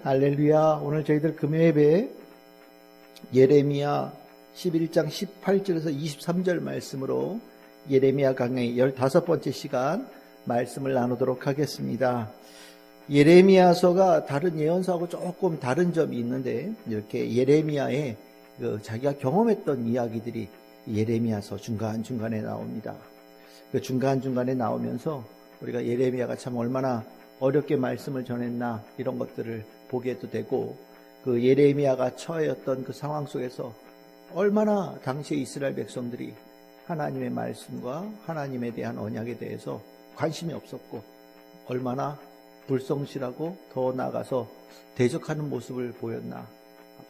할렐루야. 오늘 저희들 금요예배 예레미야 11장 18절에서 23절 말씀으로 예레미야 강의 15번째 시간 말씀을 나누도록 하겠습니다. 예레미야서가 다른 예언서하고 조금 다른 점이 있는데, 이렇게 예레미야의 자기가 경험했던 이야기들이 예레미야서 중간중간에 나옵니다. 그 중간중간에 나오면서 우리가 예레미야가 참 얼마나 어렵게 말씀을 전했나, 이런 것들을 보게도 되고, 그 예레미야가 처해였던 그 상황 속에서 얼마나 당시의 이스라엘 백성들이 하나님의 말씀과 하나님에 대한 언약에 대해서 관심이 없었고, 얼마나 불성실하고 더 나아가서 대적하는 모습을 보였나,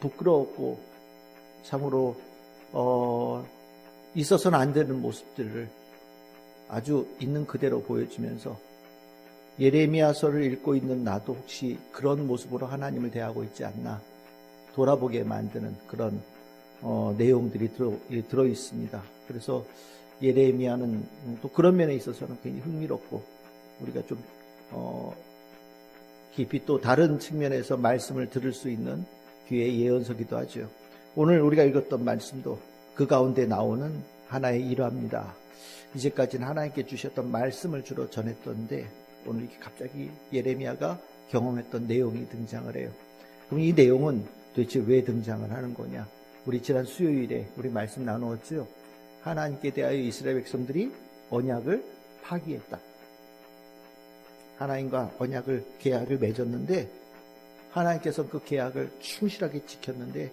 부끄러웠고 참으로 있어서는 안 되는 모습들을 아주 있는 그대로 보여주면서, 예레미야서를 읽고 있는 나도 혹시 그런 모습으로 하나님을 대하고 있지 않나 돌아보게 만드는 그런 내용들이 들어 있습니다. 그래서 예레미야는 또 그런 면에 있어서는 굉장히 흥미롭고, 우리가 좀 깊이 또 다른 측면에서 말씀을 들을 수 있는 귀의 예언서기도 하죠. 오늘 우리가 읽었던 말씀도 그 가운데 나오는 하나의 일화입니다. 이제까지는 하나님께 주셨던 말씀을 주로 전했던데, 오늘 이렇게 갑자기 예레미야가 경험했던 내용이 등장을 해요. 그럼 이 내용은 도대체 왜 등장을 하는 거냐? 우리 지난 수요일에 우리 말씀 나누었죠. 하나님께 대하여 이스라엘 백성들이 언약을 파기했다. 하나님과 계약을 맺었는데, 하나님께서 그 계약을 충실하게 지켰는데,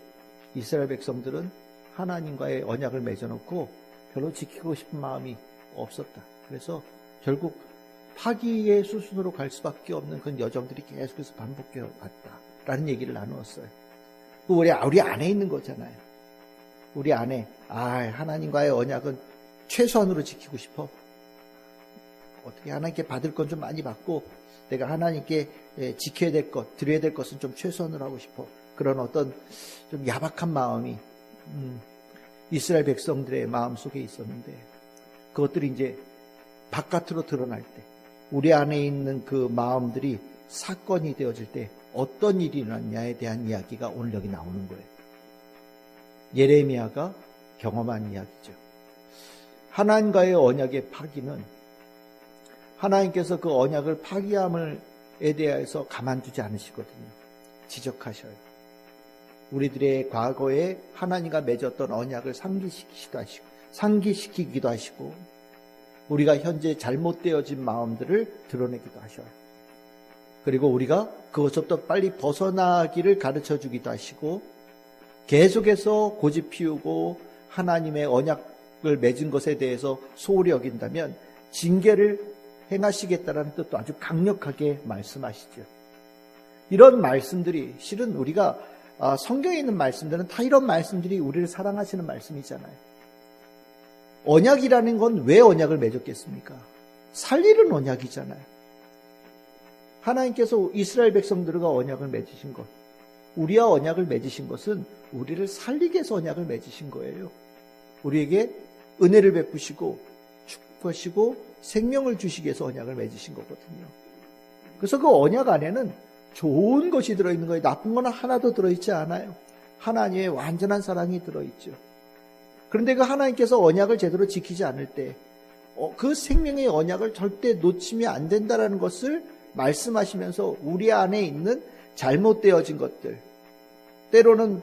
이스라엘 백성들은 하나님과의 언약을 맺어놓고 별로 지키고 싶은 마음이 없었다. 그래서 결국 파기의 수순으로 갈 수밖에 없는 그런 여정들이 계속해서 반복해 왔다라는 얘기를 나누었어요. 우리 안에 있는 거잖아요. 우리 안에 하나님과의 언약은 최소한으로 지키고 싶어. 어떻게 하나님께 받을 건 좀 많이 받고, 내가 하나님께 지켜야 될 것, 드려야 될 것은 좀 최소한으로 하고 싶어. 그런 어떤 좀 야박한 마음이 이스라엘 백성들의 마음 속에 있었는데, 그것들이 이제 바깥으로 드러날 때, 우리 안에 있는 그 마음들이 사건이 되어질 때 어떤 일이 일어났냐에 대한 이야기가 오늘 여기 나오는 거예요. 예레미야가 경험한 이야기죠. 하나님과의 언약의 파기는, 하나님께서 그 언약을 파기함에 대해서 가만두지 않으시거든요. 지적하셔요. 우리들의 과거에 하나님과 맺었던 언약을 상기시키기도 하시고, 우리가 현재 잘못되어진 마음들을 드러내기도 하셔요. 그리고 우리가 그것부터 빨리 벗어나기를 가르쳐 주기도 하시고, 계속해서 고집 피우고 하나님의 언약을 맺은 것에 대해서 소홀히 여긴다면 징계를 행하시겠다라는 뜻도 아주 강력하게 말씀하시죠. 이런 말씀들이, 실은 우리가 성경에 있는 말씀들은 다 이런 말씀들이 우리를 사랑하시는 말씀이잖아요. 언약이라는 건 왜 언약을 맺었겠습니까? 살리는 언약이잖아요. 하나님께서 이스라엘 백성들과 언약을 맺으신 것, 우리와 언약을 맺으신 것은 우리를 살리게 해서 언약을 맺으신 거예요. 우리에게 은혜를 베푸시고 축복하시고 생명을 주시기 위해서 언약을 맺으신 거거든요. 그래서 그 언약 안에는 좋은 것이 들어있는 거예요. 나쁜 건 하나도 들어있지 않아요. 하나님의 완전한 사랑이 들어있죠. 그런데 그 하나님께서 언약을 제대로 지키지 않을 때 그 생명의 언약을 절대 놓치면 안 된다는 것을 말씀하시면서 우리 안에 있는 잘못되어진 것들, 때로는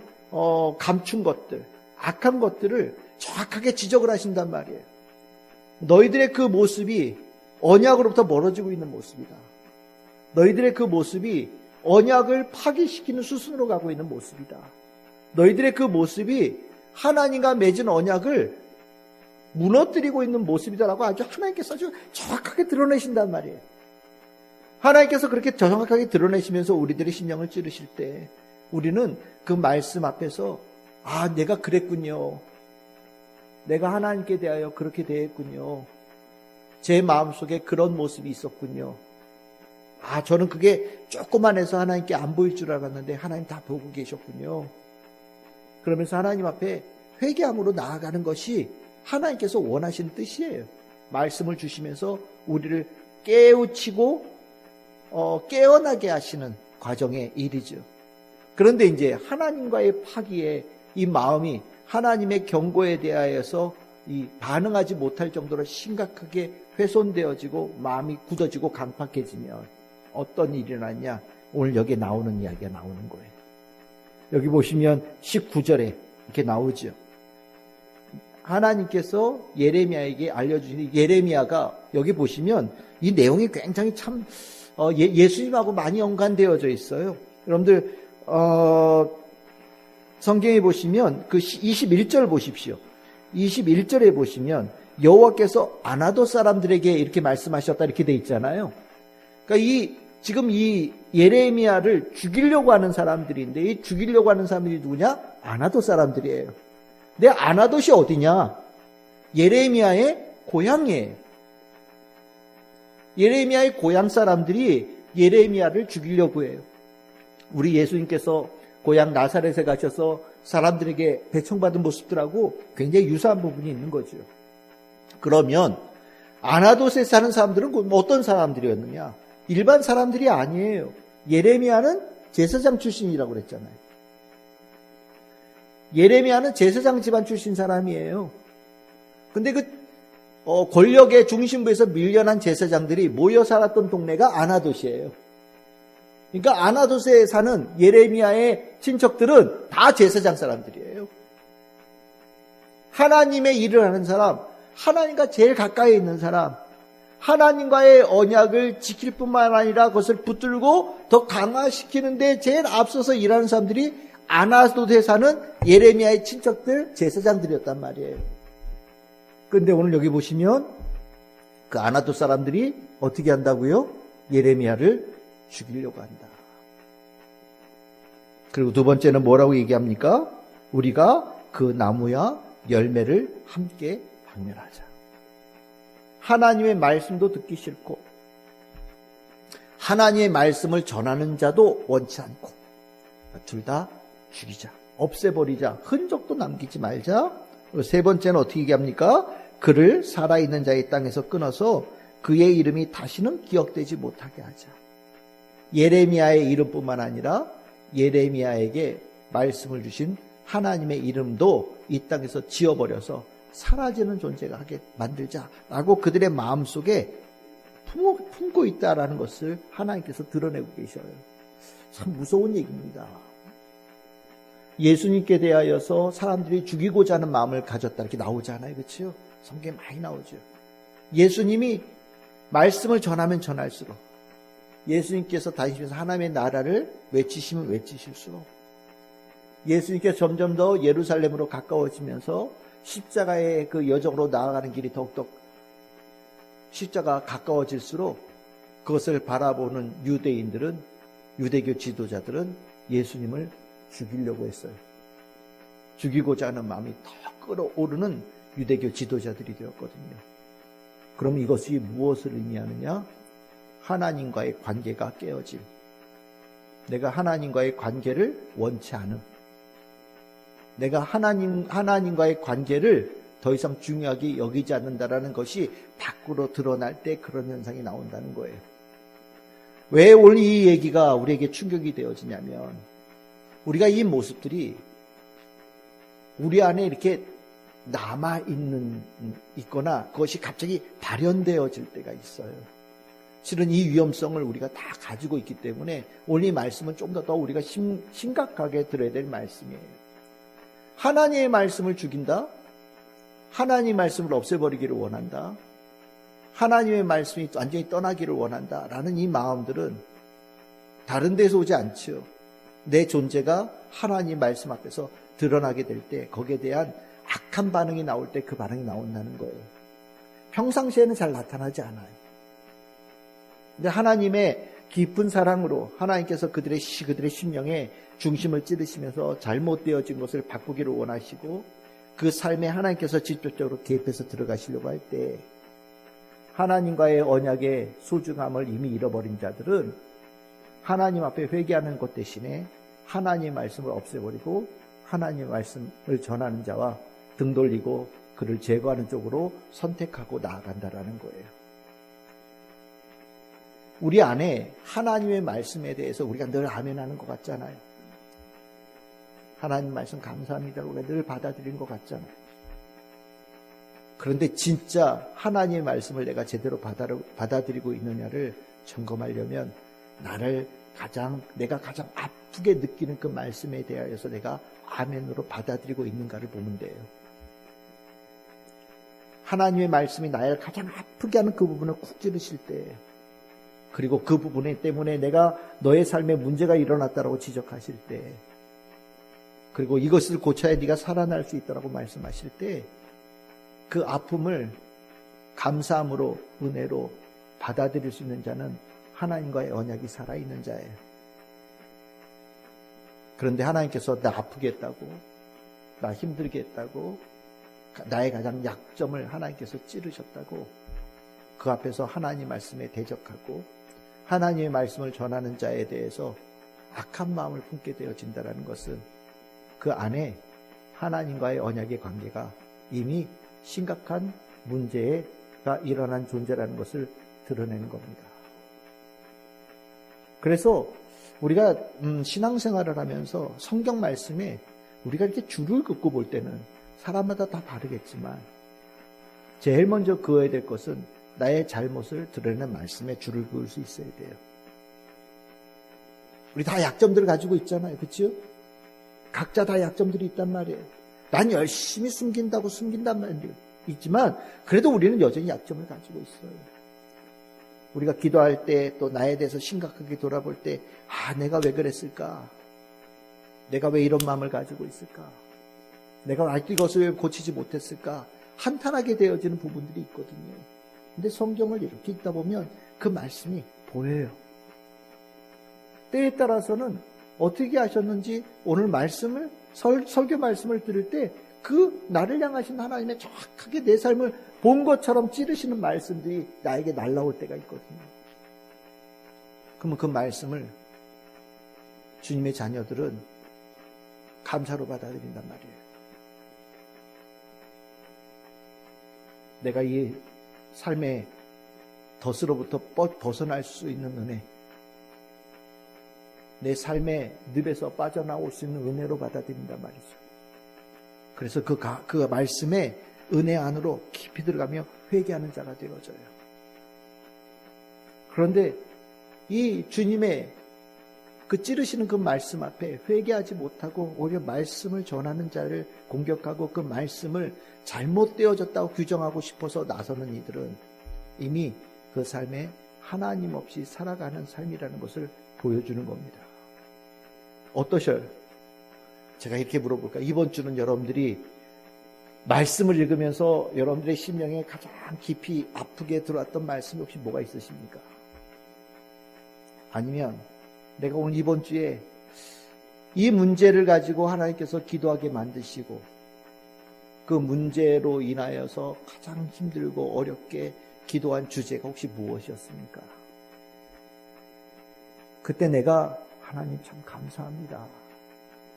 감춘 것들, 악한 것들을 정확하게 지적을 하신단 말이에요. 너희들의 그 모습이 언약으로부터 멀어지고 있는 모습이다. 너희들의 그 모습이 언약을 파기시키는 수순으로 가고 있는 모습이다. 너희들의 그 모습이 하나님과 맺은 언약을 무너뜨리고 있는 모습이다라고 아주 하나님께서 아주 정확하게 드러내신단 말이에요. 하나님께서 그렇게 정확하게 드러내시면서 우리들의 심령을 찌르실 때, 우리는 그 말씀 앞에서 내가 그랬군요. 내가 하나님께 대하여 그렇게 대했군요. 제 마음속에 그런 모습이 있었군요. 저는 그게 조그만해서 하나님께 안 보일 줄 알았는데 하나님 다 보고 계셨군요. 그러면서 하나님 앞에 회개함으로 나아가는 것이 하나님께서 원하시는 뜻이에요. 말씀을 주시면서 우리를 깨우치고 깨어나게 하시는 과정의 일이죠. 그런데 이제 하나님과의 파기에 이 마음이 하나님의 경고에 대하여서 이 반응하지 못할 정도로 심각하게 훼손되어지고 마음이 굳어지고 강팍해지면 어떤 일이 일어났냐? 오늘 여기에 나오는 이야기가 나오는 거예요. 여기 보시면 19절에 이렇게 나오죠. 하나님께서 예레미야에게 알려주신 예레미야가 여기 보시면 이 내용이 굉장히 참 예수님하고 많이 연관되어져 있어요. 여러분들 성경에 보시면 그 21절 보십시오. 21절에 보시면 여호와께서 아나도 사람들에게 이렇게 말씀하셨다 이렇게 돼 있잖아요. 그러니까 지금 이 예레미야를 죽이려고 하는 사람들인데 이 죽이려고 하는 사람들이 누구냐? 아나도 사람들이에요. 근데 아나돗이 어디냐? 예레미야의 고향이에요. 예레미야의 고향 사람들이 예레미야를 죽이려고 해요. 우리 예수님께서 고향 나사렛에 가셔서 사람들에게 배청받은 모습들하고 굉장히 유사한 부분이 있는 거죠. 그러면 아나돗에 사는 사람들은 어떤 사람들이었느냐? 일반 사람들이 아니에요. 예레미야는 제사장 출신이라고 그랬잖아요. 예레미야는 제사장 집안 출신 사람이에요. 근데 권력의 중심부에서 밀려난 제사장들이 모여 살았던 동네가 아나돗이에요. 그러니까 아나돗에 사는 예레미야의 친척들은 다 제사장 사람들이에요. 하나님의 일을 하는 사람, 하나님과 제일 가까이 있는 사람, 하나님과의 언약을 지킬 뿐만 아니라 그것을 붙들고 더 강화시키는데 제일 앞서서 일하는 사람들이 아나돗에 사는 예레미야의 친척들, 제사장들이었단 말이에요. 그런데 오늘 여기 보시면 그 아나돗 사람들이 어떻게 한다고요? 예레미야를 죽이려고 한다. 그리고 두 번째는 뭐라고 얘기합니까? 우리가 그 나무와 열매를 함께 박멸하자. 하나님의 말씀도 듣기 싫고 하나님의 말씀을 전하는 자도 원치 않고 둘 다 죽이자. 없애버리자. 흔적도 남기지 말자. 그리고 세 번째는 어떻게 얘기합니까? 그를 살아있는 자의 땅에서 끊어서 그의 이름이 다시는 기억되지 못하게 하자. 예레미야의 이름뿐만 아니라 예레미야에게 말씀을 주신 하나님의 이름도 이 땅에서 지워버려서 사라지는 존재가 하게 만들자라고 그들의 마음속에 품고 있다라는 것을 하나님께서 드러내고 계셔요. 참 무서운 얘기입니다. 예수님께 대하여서 사람들이 죽이고자 하는 마음을 가졌다 이렇게 나오잖아요. 그렇죠? 성경에 많이 나오죠. 예수님이 말씀을 전하면 전할수록 예수님께서 다니시면서 하나님의 나라를 외치시면 외치실수록 예수님께서 점점 더 예루살렘으로 가까워지면서 십자가의 그 여정으로 나아가는 길이 더욱더 십자가가 가까워질수록 그것을 바라보는 유대인들은 유대교 지도자들은 예수님을 죽이려고 했어요. 죽이고자 하는 마음이 더 끌어오르는 유대교 지도자들이 되었거든요. 그럼 이것이 무엇을 의미하느냐? 하나님과의 관계가 깨어짐. 내가 하나님과의 관계를 원치 않음. 내가 하나님과의 관계를 더 이상 중요하게 여기지 않는다라는 것이 밖으로 드러날 때 그런 현상이 나온다는 거예요. 왜 오늘 이 얘기가 우리에게 충격이 되어지냐면 우리가 이 모습들이 우리 안에 이렇게 있거나 그것이 갑자기 발현되어질 때가 있어요. 실은 이 위험성을 우리가 다 가지고 있기 때문에 오늘 이 말씀은 좀 더 우리가 심각하게 들어야 될 말씀이에요. 하나님의 말씀을 죽인다? 하나님의 말씀을 없애버리기를 원한다? 하나님의 말씀이 완전히 떠나기를 원한다? 라는 이 마음들은 다른 데서 오지 않죠. 내 존재가 하나님 말씀 앞에서 드러나게 될 때 거기에 대한 악한 반응이 나올 때 그 반응이 나온다는 거예요. 평상시에는 잘 나타나지 않아요. 근데 하나님의 깊은 사랑으로 하나님께서 그들의 심령에 중심을 찌르시면서 잘못되어진 것을 바꾸기를 원하시고 그 삶에 하나님께서 직접적으로 개입해서 들어가시려고 할 때 하나님과의 언약의 소중함을 이미 잃어버린 자들은 하나님 앞에 회개하는 것 대신에 하나님의 말씀을 없애버리고 하나님의 말씀을 전하는 자와 등 돌리고 그를 제거하는 쪽으로 선택하고 나아간다라는 거예요. 우리 안에 하나님의 말씀에 대해서 우리가 늘 아멘하는 것 같잖아요. 하나님 말씀 감사합니다. 우리가 늘 받아들인 것 같잖아요. 그런데 진짜 하나님의 말씀을 내가 제대로 받아들이고 있느냐를 점검하려면 내가 가장 아프게 느끼는 그 말씀에 대하여서 내가 아멘으로 받아들이고 있는가를 보면 돼요. 하나님의 말씀이 나를 가장 아프게 하는 그 부분을 쿡 찌르실 때, 그리고 그 부분 때문에 내가 너의 삶에 문제가 일어났다라고 지적하실 때, 그리고 이것을 고쳐야 네가 살아날 수 있다라고 말씀하실 때, 그 아픔을 감사함으로, 은혜로 받아들일 수 있는 자는 하나님과의 언약이 살아있는 자예요. 그런데 하나님께서 나 아프게 했다고, 나 힘들게 했다고, 나의 가장 약점을 하나님께서 찌르셨다고 그 앞에서 하나님 말씀에 대적하고 하나님의 말씀을 전하는 자에 대해서 악한 마음을 품게 되어진다는 것은 그 안에 하나님과의 언약의 관계가 이미 심각한 문제가 일어난 존재라는 것을 드러내는 겁니다. 그래서 우리가 신앙생활을 하면서 성경 말씀에 우리가 이렇게 줄을 긋고 볼 때는 사람마다 다 다르겠지만 제일 먼저 그어야 될 것은 나의 잘못을 드러내는 말씀에 줄을 그을 수 있어야 돼요. 우리 다 약점들을 가지고 있잖아요. 그렇죠? 각자 다 약점들이 있단 말이에요. 난 열심히 숨긴단 말이에요. 있지만 그래도 우리는 여전히 약점을 가지고 있어요. 우리가 기도할 때 또 나에 대해서 심각하게 돌아볼 때 내가 왜 그랬을까? 내가 왜 이런 마음을 가지고 있을까? 내가 아직도 이것을 왜 고치지 못했을까? 한탄하게 되어지는 부분들이 있거든요. 근데 성경을 이렇게 읽다 보면 그 말씀이 보여요. 때에 따라서는 어떻게 하셨는지 오늘 말씀을 설교 말씀을 들을 때 그 나를 향하신 하나님의 정확하게 내 삶을 본 것처럼 찌르시는 말씀들이 나에게 날라올 때가 있거든요. 그러면 그 말씀을 주님의 자녀들은 감사로 받아들인단 말이에요. 내가 이 삶의 덫으로부터 벗어날 수 있는 은혜, 내 삶의 늪에서 빠져나올 수 있는 은혜로 받아들인단 말이죠. 그래서 그 말씀의 은혜 안으로 깊이 들어가며 회개하는 자가 되어져요. 그런데 이 주님의 그 찌르시는 그 말씀 앞에 회개하지 못하고 오히려 말씀을 전하는 자를 공격하고 그 말씀을 잘못되어졌다고 규정하고 싶어서 나서는 이들은 이미 그 삶에 하나님 없이 살아가는 삶이라는 것을 보여주는 겁니다. 어떠셔요? 제가 이렇게 물어볼까요? 이번 주는 여러분들이 말씀을 읽으면서 여러분들의 심령에 가장 깊이 아프게 들어왔던 말씀이 혹시 뭐가 있으십니까? 아니면 내가 오늘 이번 주에 이 문제를 가지고 하나님께서 기도하게 만드시고 그 문제로 인하여서 가장 힘들고 어렵게 기도한 주제가 혹시 무엇이었습니까? 그때 내가 하나님 참 감사합니다.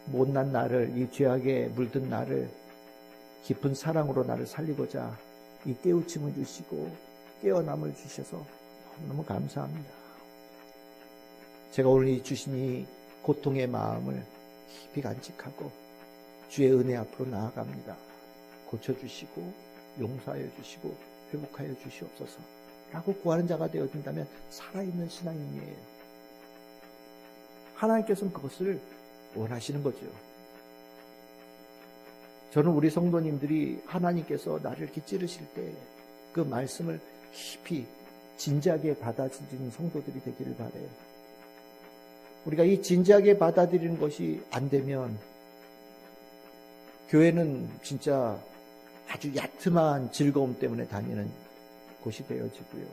못난 나를, 이 죄악에 물든 나를 깊은 사랑으로 나를 살리고자 이 깨우침을 주시고 깨어남을 주셔서 너무너무 감사합니다. 제가 오늘 이 주신 이 고통의 마음을 깊이 간직하고 주의 은혜 앞으로 나아갑니다. 고쳐주시고 용서하여 주시고 회복하여 주시옵소서 라고 구하는 자가 되어진다면 살아있는 신앙인이에요. 하나님께서는 그것을 원하시는 거죠. 저는 우리 성도님들이 하나님께서 나를 이렇게 찌르실 때 그 말씀을 깊이 진지하게 받아들이는 성도들이 되기를 바라요. 우리가 이 진지하게 받아들이는 것이 안 되면 교회는 진짜 아주 얕음한 즐거움 때문에 다니는 곳이 되어지고요.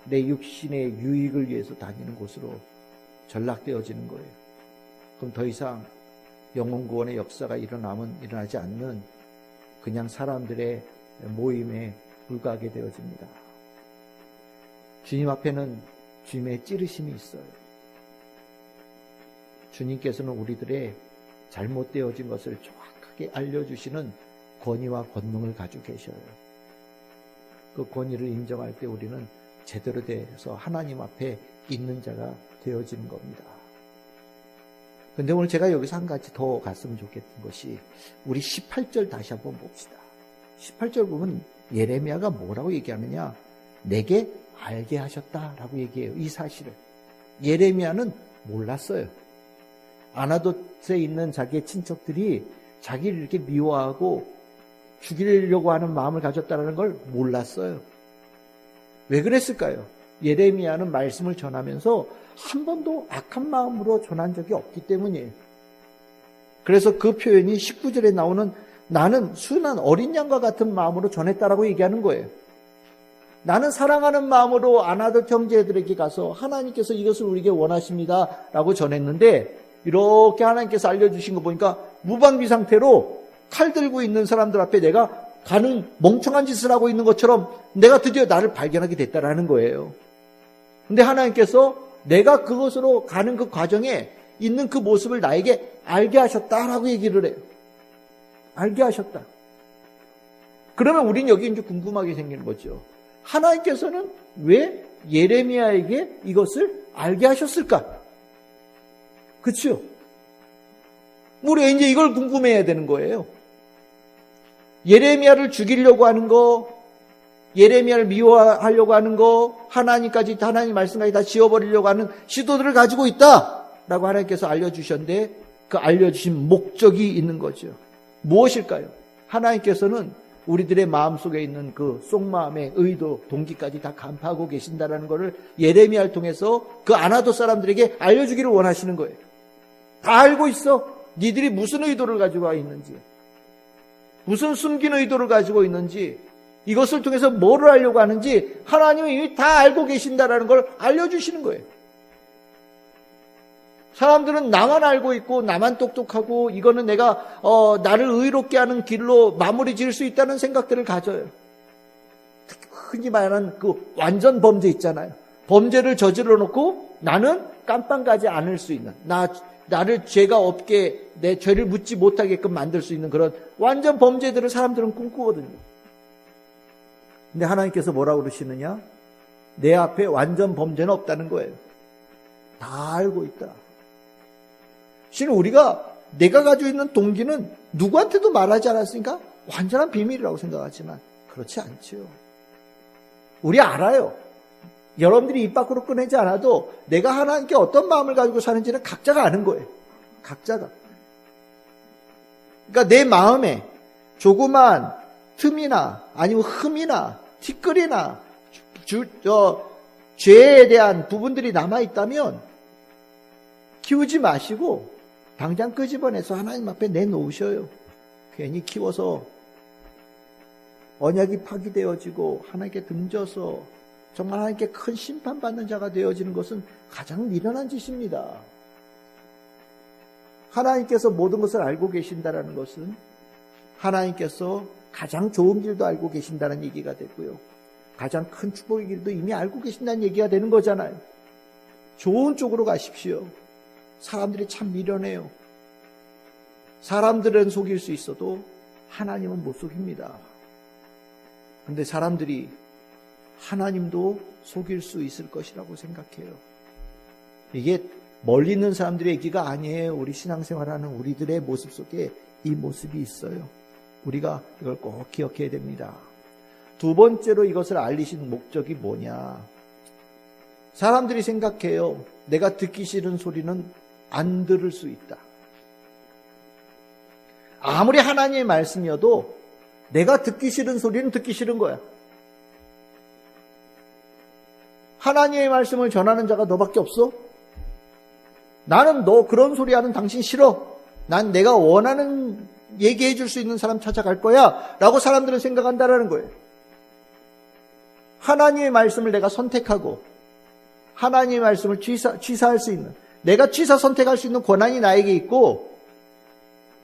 내 육신의 유익을 위해서 다니는 곳으로 전락되어지는 거예요. 그럼 더 이상 영혼구원의 역사가 일어나지 않는 그냥 사람들의 모임에 불과하게 되어집니다. 주님 앞에는 주님의 찌르심이 있어요. 주님께서는 우리들의 잘못되어진 것을 정확하게 알려주시는 권위와 권능을 가지고 계셔요. 그 권위를 인정할 때 우리는 제대로 돼서 하나님 앞에 있는 자가 되어지는 겁니다. 근데 오늘 제가 여기서 한 가지 더 갔으면 좋겠던 것이 우리 18절 다시 한번 봅시다. 18절 보면 예레미야가 뭐라고 얘기하느냐? 내게 알게 하셨다라고 얘기해요. 이 사실을. 예레미야는 몰랐어요. 아나돗에 있는 자기의 친척들이 자기를 이렇게 미워하고 죽이려고 하는 마음을 가졌다는 걸 몰랐어요. 왜 그랬을까요? 예레미야는 말씀을 전하면서 한 번도 악한 마음으로 전한 적이 없기 때문이에요. 그래서 그 표현이 19절에 나오는 나는 순한 어린 양과 같은 마음으로 전했다라고 얘기하는 거예요. 나는 사랑하는 마음으로 아나돗 형제들에게 가서 하나님께서 이것을 우리에게 원하십니다 라고 전했는데 이렇게 하나님께서 알려주신 거 보니까 무방비 상태로 칼 들고 있는 사람들 앞에 내가 가는 멍청한 짓을 하고 있는 것처럼 내가 드디어 나를 발견하게 됐다라는 거예요. 근데 하나님께서 내가 그것으로 가는 그 과정에 있는 그 모습을 나에게 알게 하셨다라고 얘기를 해요. 알게 하셨다. 그러면 우린 여기 이제 궁금하게 생기는 거죠. 하나님께서는 왜 예레미야에게 이것을 알게 하셨을까? 그렇죠? 우리 이제 이걸 궁금해야 되는 거예요. 예레미야를 죽이려고 하는 거, 예레미야를 미워하려고 하는 거, 하나님까지 하나님 말씀까지 다 지워버리려고 하는 시도들을 가지고 있다라고 하나님께서 알려주셨는데 그 알려주신 목적이 있는 거죠. 무엇일까요? 하나님께서는 우리들의 마음속에 있는 그 속마음의 의도, 동기까지 다 간파하고 계신다라는 것을 예레미야를 통해서 그 아나돗 사람들에게 알려주기를 원하시는 거예요. 다 알고 있어. 니들이 무슨 의도를 가지고 있는지, 무슨 숨긴 의도를 가지고 있는지, 이것을 통해서 뭐를 하려고 하는지 하나님은 이미 다 알고 계신다라는 걸 알려주시는 거예요. 사람들은 나만 알고 있고 나만 똑똑하고 이거는 내가 나를 의롭게 하는 길로 마무리 지을 수 있다는 생각들을 가져요. 흔히 말하는 그 완전 범죄 있잖아요. 범죄를 저질러 놓고 나는 깜빵 가지 않을 수 있는, 나를 죄가 없게 내 죄를 묻지 못하게끔 만들 수 있는 그런 완전 범죄들을 사람들은 꿈꾸거든요. 근데 하나님께서 뭐라고 그러시느냐? 내 앞에 완전 범죄는 없다는 거예요. 다 알고 있다. 실은 우리가 내가 가지고 있는 동기는 누구한테도 말하지 않았으니까 완전한 비밀이라고 생각하지만 그렇지 않죠. 우리 알아요. 여러분들이 입 밖으로 꺼내지 않아도 내가 하나님께 어떤 마음을 가지고 사는지는 각자가 아는 거예요. 각자가. 그러니까 내 마음에 조그만 틈이나 아니면 흠이나 티끌이나 죄에 대한 부분들이 남아있다면 키우지 마시고 당장 끄집어내서 하나님 앞에 내놓으셔요. 괜히 키워서 언약이 파기되어지고 하나님께 등져서 정말 하나님께 큰 심판받는 자가 되어지는 것은 가장 미련한 짓입니다. 하나님께서 모든 것을 알고 계신다는 것은 하나님께서 가장 좋은 길도 알고 계신다는 얘기가 되고요. 가장 큰 축복의 길도 이미 알고 계신다는 얘기가 되는 거잖아요. 좋은 쪽으로 가십시오. 사람들이 참 미련해요. 사람들은 속일 수 있어도 하나님은 못 속입니다. 근데 사람들이 하나님도 속일 수 있을 것이라고 생각해요. 이게 멀리 있는 사람들의 얘기가 아니에요. 우리 신앙생활하는 우리들의 모습 속에 이 모습이 있어요. 우리가 이걸 꼭 기억해야 됩니다. 두 번째로 이것을 알리신 목적이 뭐냐? 사람들이 생각해요. 내가 듣기 싫은 소리는 안 들을 수 있다. 아무리 하나님의 말씀이어도 내가 듣기 싫은 소리는 듣기 싫은 거야. 하나님의 말씀을 전하는 자가 너밖에 없어? 나는 너 그런 소리 하는 당신 싫어. 난 내가 원하는 얘기해 줄 수 있는 사람 찾아갈 거야 라고 사람들은 생각한다는 거예요. 하나님의 말씀을 내가 선택하고 하나님의 말씀을 취사할 수 있는, 내가 취사 선택할 수 있는 권한이 나에게 있고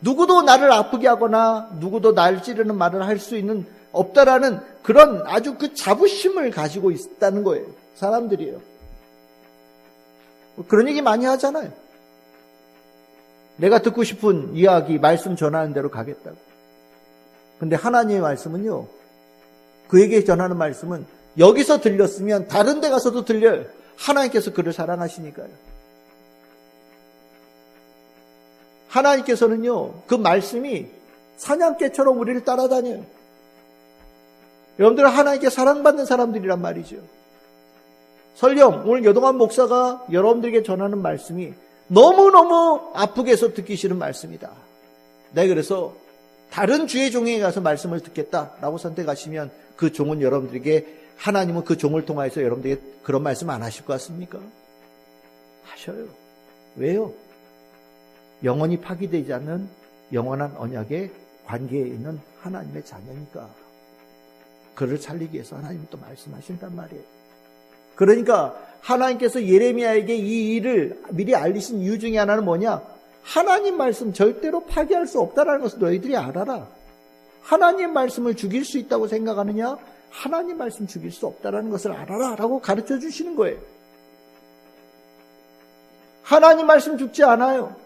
누구도 나를 아프게 하거나 누구도 나를 찌르는 말을 할 수 있는 없다라는 그런 아주 그 자부심을 가지고 있다는 거예요. 사람들이에요. 그런 얘기 많이 하잖아요. 내가 듣고 싶은 이야기, 말씀 전하는 대로 가겠다고. 근데 하나님의 말씀은요, 그에게 전하는 말씀은 여기서 들렸으면 다른 데 가서도 들려요. 하나님께서 그를 사랑하시니까요. 하나님께서는요, 그 말씀이 사냥개처럼 우리를 따라다녀요. 여러분들은 하나님께 사랑받는 사람들이란 말이죠. 설령 오늘 여동환 목사가 여러분들에게 전하는 말씀이 너무너무 아프게 해서 듣기 싫은 말씀이다. 네, 그래서 다른 주의 종에게 가서 말씀을 듣겠다라고 선택하시면 그 종은 여러분들에게, 하나님은 그 종을 통하여서 여러분들에게 그런 말씀 안 하실 것 같습니까? 하셔요. 왜요? 영원히 파기되지 않는 영원한 언약의 관계에 있는 하나님의 자녀니까. 그를 살리기 위해서 하나님은 또 말씀하신단 말이에요. 그러니까 하나님께서 예레미야에게 이 일을 미리 알리신 이유 중에 하나는 뭐냐? 하나님 말씀 절대로 파기할 수 없다는 것을 너희들이 알아라. 하나님 말씀을 죽일 수 있다고 생각하느냐? 하나님 말씀 죽일 수 없다는 것을 알아라 라고 가르쳐 주시는 거예요. 하나님 말씀 죽지 않아요.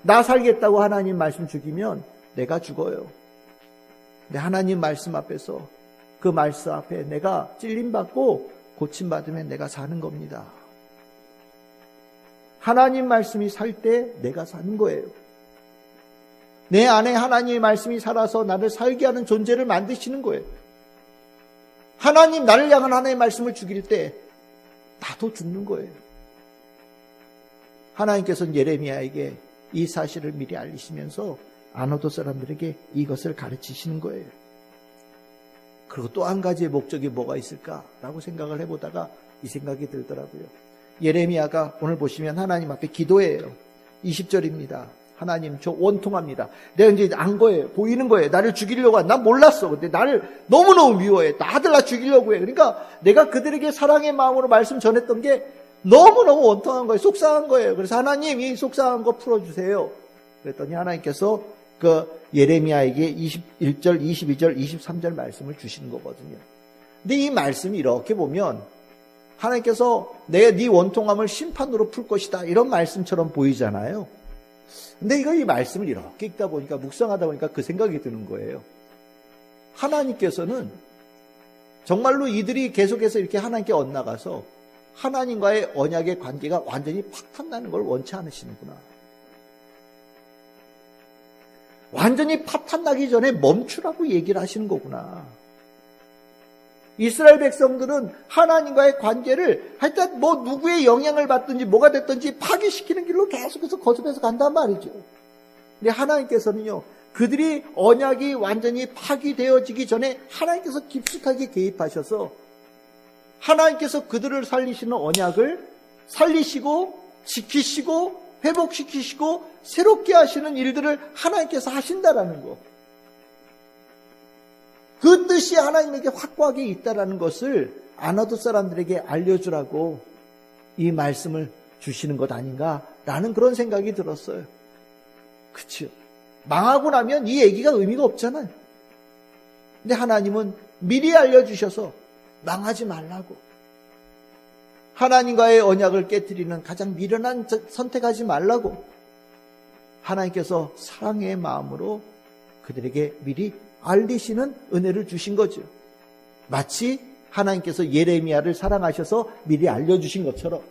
나 살겠다고 하나님 말씀 죽이면 내가 죽어요. 근데 하나님 말씀 앞에서, 그 말씀 앞에 내가 찔림받고 고침받으면 내가 사는 겁니다. 하나님 말씀이 살 때 내가 사는 거예요. 내 안에 하나님의 말씀이 살아서 나를 살게 하는 존재를 만드시는 거예요. 하나님, 나를 향한 하나님의 말씀을 죽일 때 나도 죽는 거예요. 하나님께서는 예레미야에게 이 사실을 미리 알리시면서 아노도 사람들에게 이것을 가르치시는 거예요. 그리고 또 한 가지의 목적이 뭐가 있을까라고 생각을 해보다가 이 생각이 들더라고요. 예레미야가 오늘 보시면 하나님 앞에 기도해요. 20절입니다. 하나님, 저 원통합니다. 내가 이제 안 거예요. 보이는 거예요. 나를 죽이려고 난 몰랐어. 근데 나를 너무너무 미워해. 다들 나 죽이려고 해. 그러니까 내가 그들에게 사랑의 마음으로 말씀 전했던 게 너무너무 원통한 거예요. 속상한 거예요. 그래서 하나님, 이 속상한 거 풀어주세요. 그랬더니 하나님께서 그 예레미야에게 21절, 22절, 23절 말씀을 주시는 거거든요. 근데 이 말씀이 이렇게 보면 하나님께서 내가 네 원통함을 심판으로 풀 것이다, 이런 말씀처럼 보이잖아요. 근데 이 말씀을 이렇게 읽다 보니까, 묵상하다 보니까 그 생각이 드는 거예요. 하나님께서는 정말로 이들이 계속해서 이렇게 하나님께 엇나가서 하나님과의 언약의 관계가 완전히 파탄나는 걸 원치 않으시는구나. 완전히 파탄나기 전에 멈추라고 얘기를 하시는 거구나. 이스라엘 백성들은 하나님과의 관계를 하여튼 뭐 누구의 영향을 받든지 뭐가 됐든지 파괴시키는 길로 계속해서 거듭해서 간단 말이죠. 근데 하나님께서는요, 그들이 언약이 완전히 파괴되어지기 전에 하나님께서 깊숙하게 개입하셔서 하나님께서 그들을 살리시는 언약을 살리시고 지키시고 회복시키시고 새롭게 하시는 일들을 하나님께서 하신다라는 거. 그 뜻이 하나님에게 확고하게 있다라는 것을 아나도 사람들에게 알려주라고 이 말씀을 주시는 것 아닌가라는 그런 생각이 들었어요. 그렇죠. 망하고 나면 이 얘기가 의미가 없잖아요. 근데 하나님은 미리 알려주셔서 망하지 말라고, 하나님과의 언약을 깨트리는 가장 미련한 선택하지 말라고 하나님께서 사랑의 마음으로 그들에게 미리 알리시는 은혜를 주신 거죠. 마치 하나님께서 예레미야를 사랑하셔서 미리 알려주신 것처럼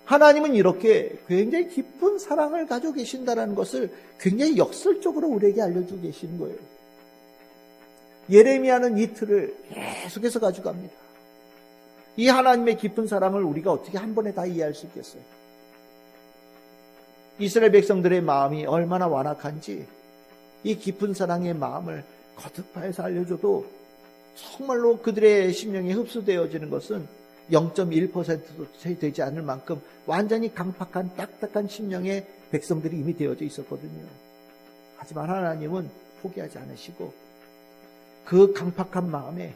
하나님은 이렇게 굉장히 깊은 사랑을 가지고 계신다는 것을 굉장히 역설적으로 우리에게 알려주고 계시는 거예요. 예레미야는 이 틀을 계속해서 가져갑니다. 이 하나님의 깊은 사랑을 우리가 어떻게 한 번에 다 이해할 수 있겠어요? 이스라엘 백성들의 마음이 얼마나 완악한지 이 깊은 사랑의 마음을 거듭하여서 알려줘도 정말로 그들의 심령에 흡수되어지는 것은 0.1%도 채 되지 않을 만큼 완전히 강팍한 딱딱한 심령의 백성들이 이미 되어져 있었거든요. 하지만 하나님은 포기하지 않으시고 그 강팍한 마음에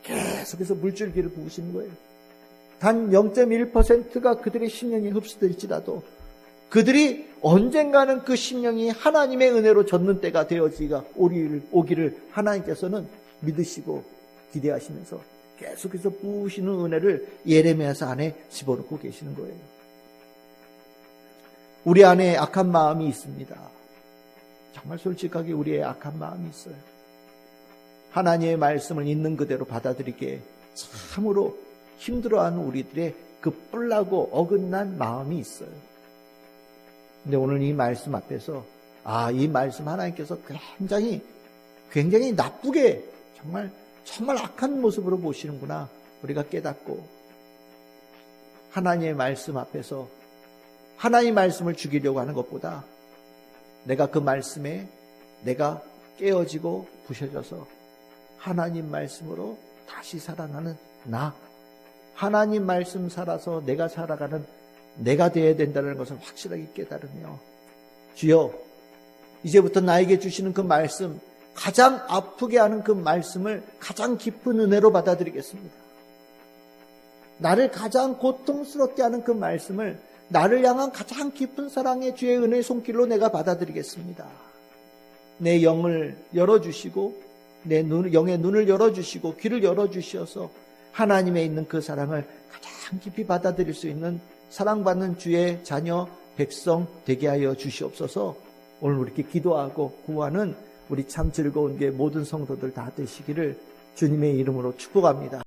계속해서 물줄기를 부으시는 거예요. 단 0.1%가 그들의 심령에 흡수될지라도 그들이 언젠가는 그 심령이 하나님의 은혜로 젖는 때가 되어지기가 오기를 하나님께서는 믿으시고 기대하시면서 계속해서 부으시는 은혜를 예레미야서 안에 집어넣고 계시는 거예요. 우리 안에 악한 마음이 있습니다. 정말 솔직하게 우리의 악한 마음이 있어요. 하나님의 말씀을 있는 그대로 받아들이기에 참으로 힘들어하는 우리들의 그 뿔나고 어긋난 마음이 있어요. 근데 오늘 이 말씀 앞에서 이 말씀 하나님께서 굉장히 나쁘게 정말 악한 모습으로 보시는구나 우리가 깨닫고, 하나님의 말씀 앞에서 하나님의 말씀을 죽이려고 하는 것보다 내가 그 말씀에 내가 깨어지고 부셔져서 하나님 말씀으로 다시 살아나는 나, 하나님 말씀 살아서 내가 살아가는 내가 되어야 된다는 것을 확실하게 깨달으며, 주여 이제부터 나에게 주시는 그 말씀, 가장 아프게 하는 그 말씀을 가장 깊은 은혜로 받아들이겠습니다. 나를 가장 고통스럽게 하는 그 말씀을 나를 향한 가장 깊은 사랑의 주의 은혜의 손길로 내가 받아들이겠습니다. 내 영을 열어주시고 내 영의 눈을 열어주시고 귀를 열어주셔서 하나님에 있는 그 사랑을 가장 깊이 받아들일 수 있는 사랑받는 주의 자녀 백성 되게 하여 주시옵소서. 오늘 이렇게 기도하고 구하는 우리 참 즐거운 게 모든 성도들 다 되시기를 주님의 이름으로 축복합니다.